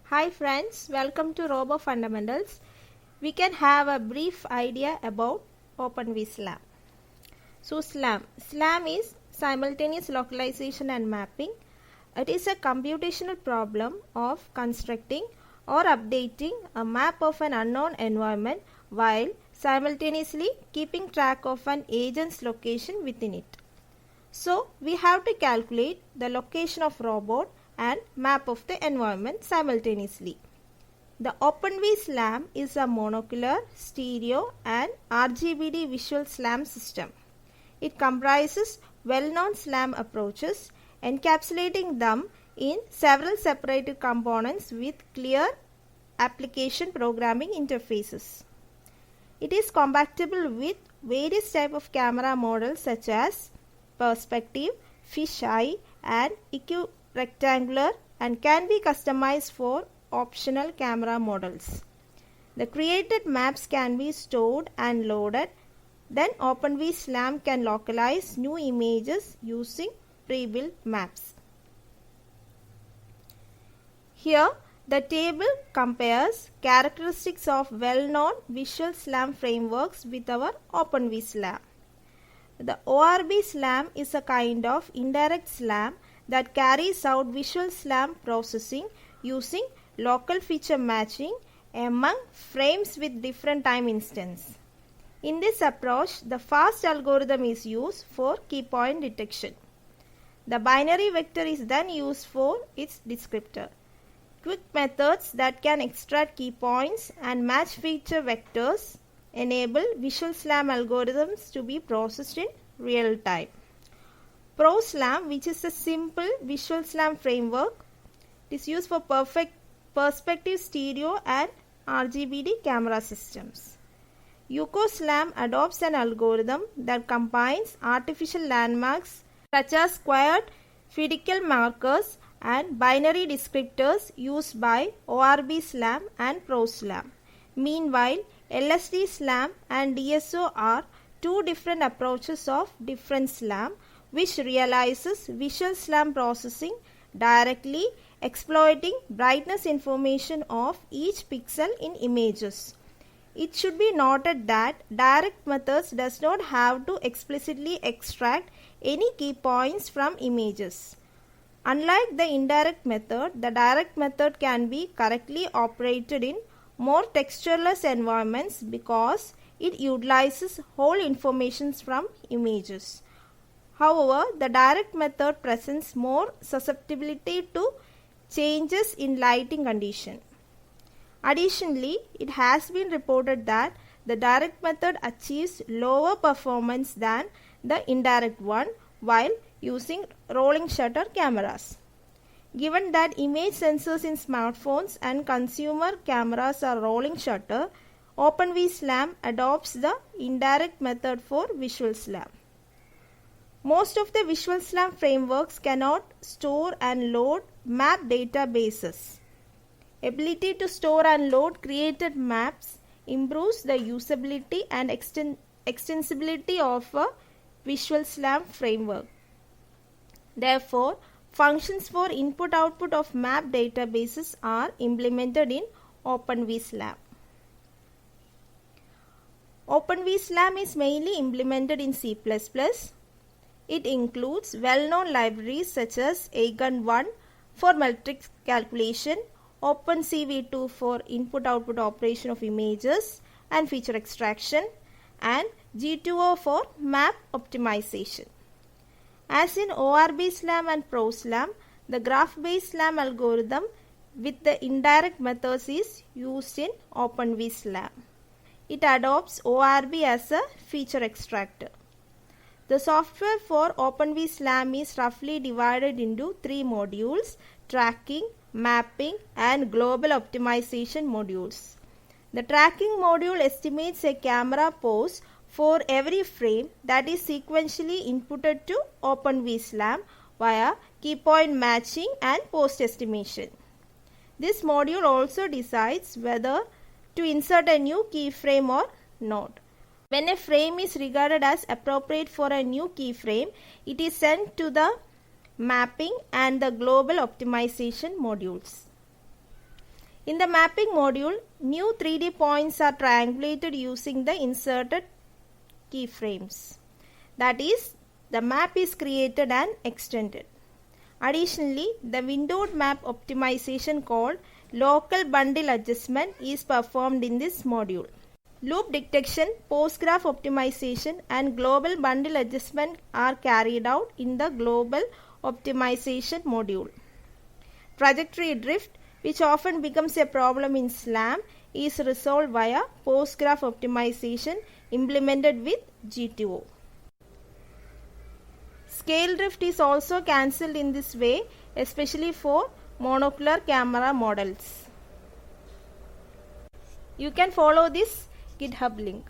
Hi friends, welcome to Robo Fundamentals. We can have a brief idea about OpenVSLAM. So SLAM is simultaneous localization and mapping. It is a computational problem of constructing or updating a map of an unknown environment while simultaneously keeping track of an agent's location within it. So we have to calculate the location of robot and map of the environment simultaneously. The OpenVSLAM is a monocular, stereo and RGBD visual SLAM system. It comprises well-known SLAM approaches, encapsulating them in several separated components with clear application programming interfaces. It is compatible with various types of camera models such as perspective, fisheye and equirectangular and can be customized for optional camera models. The created maps can be stored and loaded. Then OpenVSLAM can localize new images using pre-built maps. Here the table compares characteristics of well-known visual SLAM frameworks with our OpenVSLAM. The ORB SLAM is a kind of indirect SLAM that carries out visual SLAM processing using local feature matching among frames with different time instance. In this approach, the FAST algorithm is used for key point detection. The binary vector is then used for its descriptor. Quick methods that can extract key points and match feature vectors enable visual SLAM algorithms to be processed in real time. ProSLAM, which is a simple visual SLAM framework, is used for perspective stereo and RGBD camera systems. YukoSLAM adopts an algorithm that combines artificial landmarks such as squared fiducial markers and binary descriptors used by ORB SLAM and ProSLAM. Meanwhile, LSD SLAM and DSO are two different approaches of different SLAM which realizes visual SLAM processing directly exploiting brightness information of each pixel in images. It should be noted that direct methods does not have to explicitly extract any key points from images. Unlike the indirect method, the direct method can be correctly operated in more textureless environments because it utilizes whole information from images. However, the direct method presents more susceptibility to changes in lighting condition. Additionally, it has been reported that the direct method achieves lower performance than the indirect one while using rolling shutter cameras. Given that image sensors in smartphones and consumer cameras are rolling shutter, OpenVSLAM adopts the indirect method for visual SLAM. Most of the visual SLAM frameworks cannot store and load map databases. Ability to store and load created maps improves the usability and extensibility of a visual SLAM framework. Therefore, functions for input-output of map databases are implemented in OpenVSLAM. OpenVSLAM is mainly implemented in C++. It includes well-known libraries such as Eigen1 for matrix calculation, OpenCV2 for input-output operation of images and feature extraction, and G2O for map optimization. As in ORB SLAM and ProSLAM, the graph-based SLAM algorithm with the indirect methods is used in OpenVSLAM. It adopts ORB as a feature extractor. The software for OpenVSLAM is roughly divided into three modules: tracking, mapping, and global optimization modules. The tracking module estimates a camera pose for every frame that is sequentially inputted to OpenVSLAM via key point matching and post estimation. This module also decides whether to insert a new keyframe or not. When a frame is regarded as appropriate for a new keyframe, it is sent to the mapping and the global optimization modules. In the mapping module, new 3D points are triangulated using the inserted keyframes. That is, the map is created and extended. Additionally, the windowed map optimization called local bundle adjustment is performed in this module. Loop detection, post-graph optimization and global bundle adjustment are carried out in the global optimization module. Trajectory drift, which often becomes a problem in SLAM, is resolved via post-graph optimization implemented with GTO. Scale drift is also cancelled in this way, especially for monocular camera models. You can follow this GitHub link.